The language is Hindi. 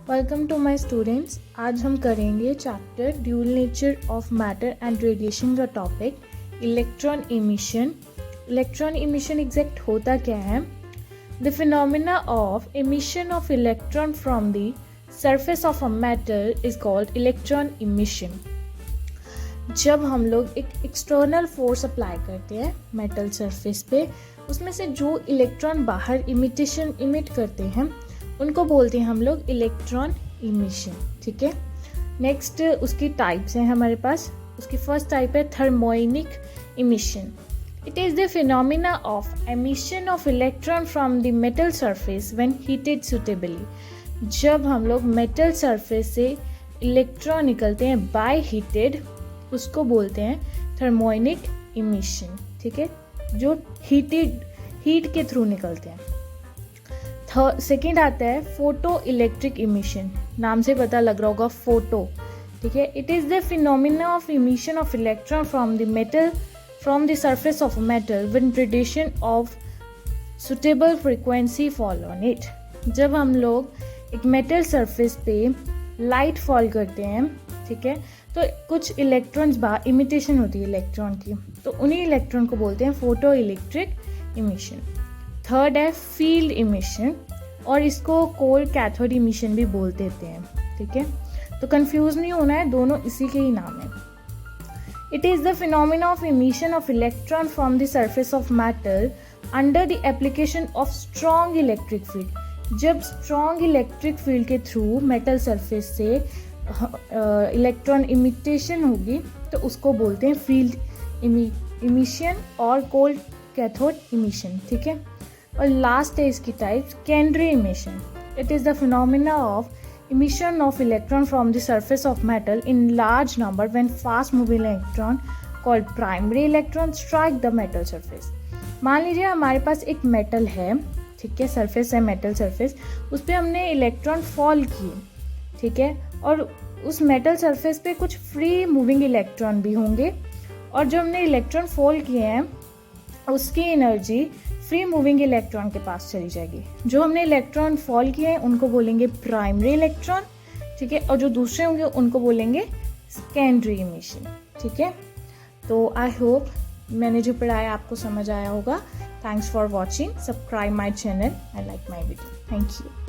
Welcome to my students. आज हम करेंगे chapter dual nature of matter and radiation का topic electron emission. Electron emission exact होता क्या है? The phenomena of emission of electron from the surface of a matter is called electron emission. जब हम लोग एक एक्सटर्नल फोर्स अप्लाई करते हैं मेटल सरफेस पे, उसमें से जो इलेक्ट्रॉन बाहर इमिट करते हैं उनको बोलते हैं हम लोग इलेक्ट्रॉन इमिशन। ठीक है, नेक्स्ट उसकी टाइप्स हैं हमारे पास। उसकी फर्स्ट टाइप है thermionic emission. It is the phenomena of emission of electron from the metal surface when heated suitably. जब हम लोग मेटल सरफेस से इलेक्ट्रॉन निकलते हैं बाय हीटेड, उसको बोलते हैं थर्मोनिक इमिशन। ठीक है, जो हीट के थ्रू निकलते हैं। सेकेंड आता है फोटो इलेक्ट्रिक इमिशन। नाम से पता लग रहा होगा फोटो। ठीक है, it is the phenomena of emission of electron from the surface of metal when radiation of suitable frequency fall on it. जब हम लोग एक मेटल सरफेस पे लाइट फॉल करते हैं, ठीक है, तो कुछ इलेक्ट्रॉन्स बाहर इमिटेशन होती है इलेक्ट्रॉन की, तो उन्हीं इलेक्ट्रॉन को बोलते हैं फोटो इलेक्ट्रिक इमिशन। थर्ड है फील्ड इमिशन, और इसको कोल्ड कैथोड इमिशन भी बोल देते हैं। ठीक है, तो कंफ्यूज नहीं होना है, दोनों इसी के ही नाम है। It is the phenomena of emission of electron from the surface of matter under the application of strong electric field. जब स्ट्रॉन्ग इलेक्ट्रिक फील्ड के थ्रू मेटल सरफेस से इलेक्ट्रॉन इमिटेशन होगी तो उसको बोलते हैं फील्ड इमिशन और कोल्ड कैथोड इमिशन। ठीक है, और लास्ट है इसकी type secondary emission. It is the phenomena of emission of electron from the surface of metal in large number when fast moving electron called primary electron strike the metal surface. मान लीजिए हमारे पास एक मेटल है, ठीक है, सरफेस है मेटल सरफेस, उस पर हमने इलेक्ट्रॉन फॉल किए, ठीक है, और उस मेटल सरफेस पे कुछ फ्री मूविंग इलेक्ट्रॉन भी होंगे, और जो हमने इलेक्ट्रॉन फॉल किए हैं उसकी एनर्जी फ्री मूविंग इलेक्ट्रॉन के पास चली जाएगी। जो हमने इलेक्ट्रॉन फॉल किए हैं उनको बोलेंगे प्राइमरी इलेक्ट्रॉन, ठीक है, और जो दूसरे होंगे उनको बोलेंगे सेकेंडरी इमिशन। ठीक है, तो आई होप मैंने जो पढ़ाया आपको समझ आया होगा। Thanks for watching, subscribe my channel and like my video. Thank you.